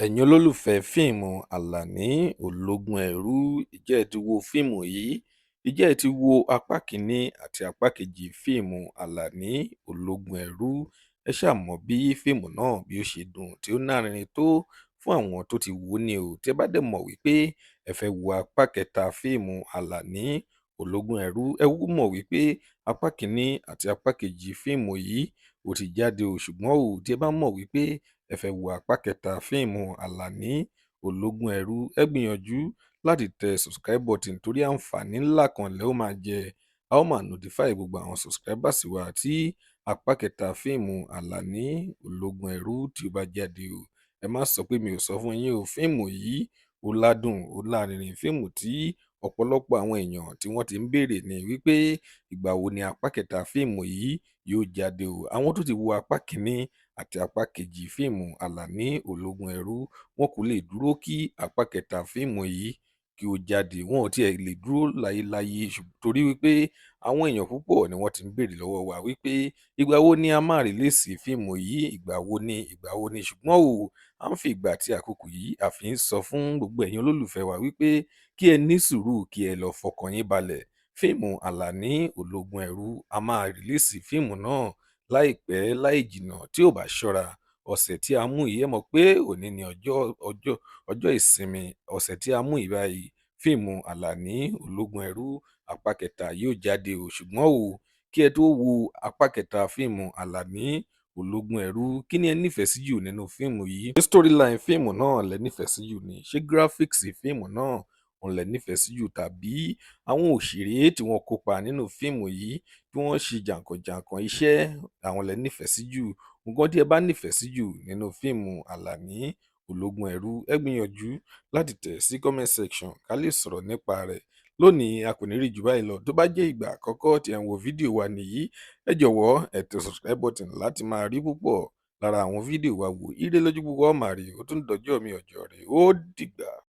Ẹ̀yin olólùfẹ́ fíìmù Àlàní Ológun Ẹrú, ǹjẹ́ ẹ ti wo fíìmù yìí? Ǹjẹ́ ẹ ti wo apá kìíní àti apá kejì fíìmù Àlàní Ológun Ẹrú? Ẹ ṣáà mọ̀ bí fíìmù náà bí ó ṣe dùn tí ó lárinrin tó fún àwọn tó ti wò ó ní o. Tí ẹ bá dẹ̀ mọ̀ wípé ẹ fẹ́ wo apá kẹta fíìmù Àlàní Ológun Ẹrú, ẹ kúkú mọ̀ wípé apá kìíní àti apá kejì fíìmù yìí ó ti jáde o. Ṣùgbọ́n o, tí ẹ bá mọ̀ wípé ẹ fẹ́ wo apá kẹta fíìmù Àlàní Ológun Ẹrú, ẹ gbìyànjú láti tẹ subscribe button torí àǹfààní ńlá kan lẹ ó máa jẹ. A ó máa notify gbogbo àwọn subscribers wa tí apá kẹta fíìmù Àlàní Ológun Ẹrú tí ó bá jáde o. Ẹ má sọ pé mi ò sọ fún yín o, fíìmù yìí ó ládùn, ó lárinrin, fíìmù tí ọ̀pọ̀lọpọ̀ àwọn èèyàn tí wọ́n ti ń béèrè ní wípé ìgbà wo ni apá kẹta fíìmù yìí yóò jáde o. Àwọn tó ti wo apá kìíní àti apá kejì fíìmù Àlàní Ológun Ẹrú, wọn kò lè dúró kí apá kẹta fíìmù yìí kí ó jáde. Wọn ò tiẹ̀ lè dúró láyéláyé torí wípé àwọn èèyàn púpọ̀ ni wọ́n ti ń béèrè lọ́wọ́ wa wípé ìgbà wo ni a máa rìlíìsì fíìmù yìí, ìgbà wo ni. Ṣùgbọ́n o, à ń fi ìgbà àti àkókò yìí a fi ń sọ fún gbogbo ẹ̀yin olólùfẹ́ wa wípé kí ẹ ní sùúrù, kí ẹ lọ fọkàn yín balẹ̀. Fíìmù Àlàní Ológun Ẹrú, a máa rìlíìsì fíìmù náà láìpẹ́ láì jìnnà tí ò bá ṣọ́ra. Ọ̀sẹ̀ tí a mú yìí, ẹ mọ̀ pé òní ni ọjọ́ ìsinmi. Ọ̀sẹ̀ tí a mú yìí báyìí, fíìmù Àlàní Ológun Ẹrú apá kẹta yóò jáde o. Ṣùgbọ́n o, kí ẹ tó wo apá kẹta fíìmù Àlàní Ológun Ẹrú, kí ni ẹ nífẹ̀ẹ́ sí jù nínú fíìmù yìí? Ṣé storyline fíìmù náà lẹ nífẹ̀ẹ́ sí jù ni? Ṣé graphics fíìmù náà òun lẹ nífẹ̀ẹ́ sí jù, tàbí àwọn òṣèré tí wọ́n kópa nínú fíìmù yìí tí wọ́n ṣe jàǹkànjàǹkàn iṣẹ́, àwọn lẹ nífẹ̀ẹ́ sí jù? Nǹkan tí ẹ bá nífẹ̀ẹ́ sí jù nínú fíìmù Àlàní Ológun Ẹrú, ẹ gbìyànjú láti tẹ̀ sí comment section ká lè sọ̀rọ̀ nípa rẹ̀. Lónìí a kò ní rí jù báyìí lọ. Tó bá jẹ́ ìgbà àkọ́kọ́ tí ẹ̀ ń wo fídíò wa nìyí, ẹ jọ̀wọ́ ẹ tẹ subscribe button láti máa rí púpọ̀ lára àwọn fídíò wa wò. Ire lójú gbogbo wa ó máa rí, ó tún dọjọ́ mi ọjọ́ rẹ̀, ó dìgbà.